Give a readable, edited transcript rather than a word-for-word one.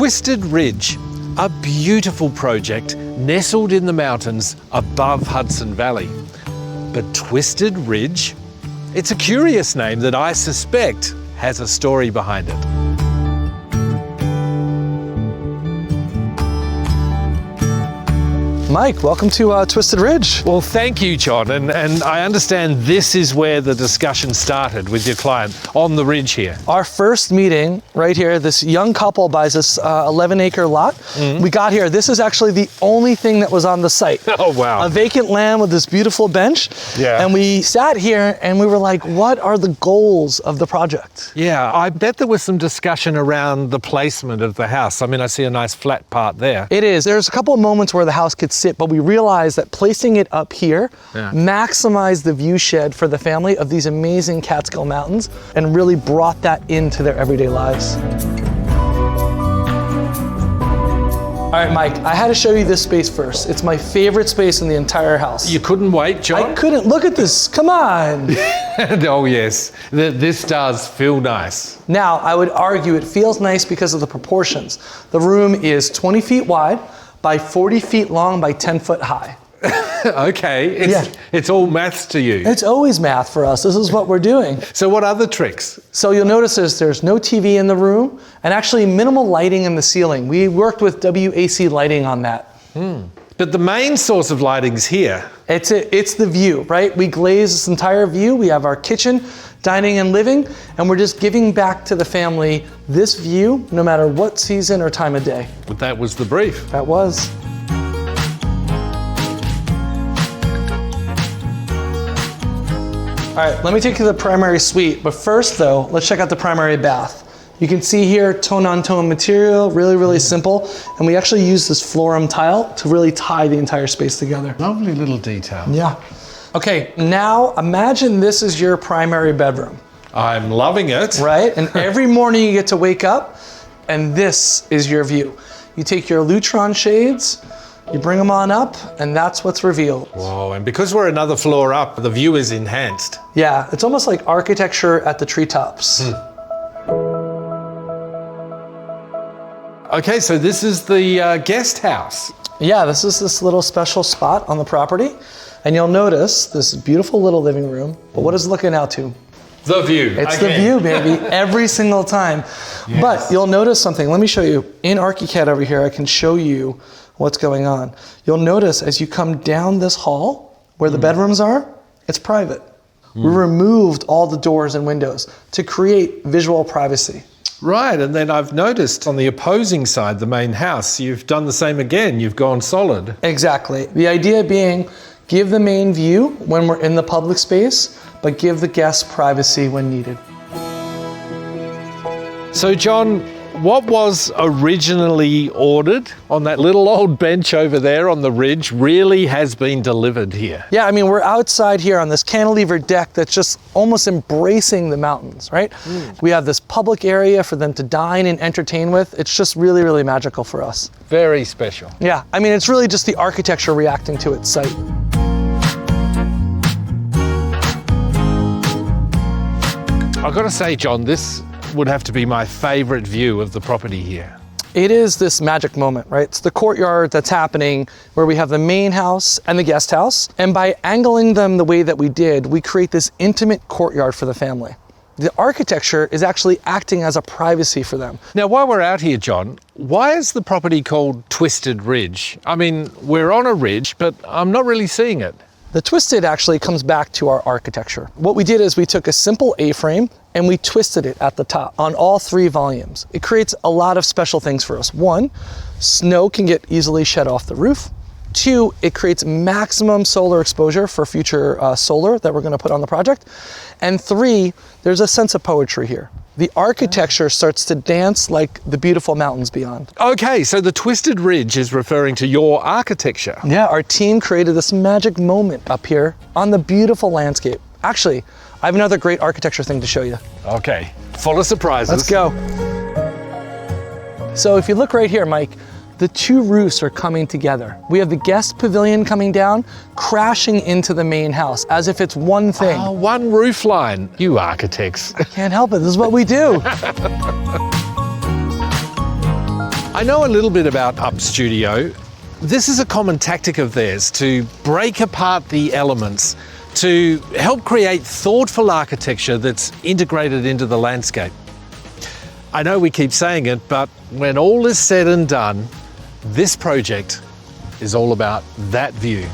Twisted Ridge, a beautiful project nestled in the mountains above Hudson Valley. But Twisted Ridge? It's a curious name that I suspect has a story behind it. Mike, welcome to Twisted Ridge. Well, thank you, John. And I understand this is where the discussion started with your client on the ridge here. Our first meeting right here, this young couple buys this 11-acre lot. We got here. This is actually the only thing that was on the site. Oh, wow. A vacant land with this beautiful bench. Yeah. And we sat here and we were like, what are the goals of the project? Yeah, I bet there was some discussion around the placement of the house. I mean, I see a nice flat part there. It is. There's a couple of moments where the house could sit, but we realized that placing it up here maximized the view shed for the family of these amazing Catskill Mountains and really brought that into their everyday lives. All right, Mike, I had to show you this space first. It's my favorite space in the entire house. You couldn't wait, John? I couldn't. Look at this. Come on. Oh, yes. This does feel nice. Now, I would argue it feels nice because of the proportions. The room is 20 feet wide by 40 feet long by 10 foot high. Okay, it's all maths to you. It's always math for us. This is what we're doing. So what other tricks? So you'll notice there's no TV in the room and actually minimal lighting in the ceiling. We worked with WAC lighting on that. But the main source of lighting's here. It's the view, right? We glaze this entire view. We have our kitchen, dining and living, and we're just giving back to the family this view no matter what season or time of day. But that was the brief. That was. All right, let me take you to the primary suite. But first though, let's check out the primary bath. You can see here tone-on-tone material, really, really simple. And we actually use this florum tile to really tie the entire space together. Lovely little detail. Yeah. Okay, now imagine this is your primary bedroom. I'm loving it. Right, and every morning you get to wake up and this is your view. You take your Lutron shades, you bring them on up, and that's what's revealed. Whoa, and because we're another floor up, the view is enhanced. Yeah, it's almost like architecture at the treetops. Okay, so this is the guest house. Yeah, this is this little special spot on the property. And you'll notice this beautiful little living room, but what is it looking out to? The view. It's the view, baby, every single time. Yes. But you'll notice something. Let me show you. In ArchiCAD over here, I can show you what's going on. You'll notice as you come down this hall, where the bedrooms are, it's private. We removed all the doors and windows to create visual privacy. Right, and then I've noticed on the opposing side, the main house, you've done the same again. You've gone solid. Exactly. The idea being, give the main view when we're in the public space, but give the guests privacy when needed. So John, what was originally ordered on that little old bench over there on the ridge really has been delivered here. Yeah, I mean, we're outside here on this cantilever deck that's just almost embracing the mountains, right? We have this public area for them to dine and entertain with. It's just really, really magical for us. Very special. Yeah, I mean, it's really just the architecture reacting to its site. I've got to say, John, this would have to be my favorite view of the property here. It is this magic moment, right? It's the courtyard that's happening where we have the main house and the guest house. And by angling them the way that we did, we create this intimate courtyard for the family. The architecture is actually acting as a privacy for them. Now, while we're out here, John, why is the property called Twisted Ridge? I mean, we're on a ridge, but I'm not really seeing it. The twisted actually comes back to our architecture. What we did is we took a simple A-frame and we twisted it at the top on all 3 volumes. It creates a lot of special things for us. 1, snow can get easily shed off the roof. 2, it creates maximum solar exposure for future solar that we're gonna put on the project. And 3, there's a sense of poetry here. The architecture starts to dance like the beautiful mountains beyond. Okay, so the Twisted Ridge is referring to your architecture. Yeah, our team created this magic moment up here on the beautiful landscape. Actually, I have another great architecture thing to show you. Okay, full of surprises. Let's go. So if you look right here, Mike, the 2 roofs are coming together. We have the guest pavilion coming down, crashing into the main house, as if it's one thing. Oh, one roof line. You architects. Can't help it, this is what we do. I know a little bit about Up Studio. This is a common tactic of theirs to break apart the elements to help create thoughtful architecture that's integrated into the landscape. I know we keep saying it, but when all is said and done, this project is all about that view.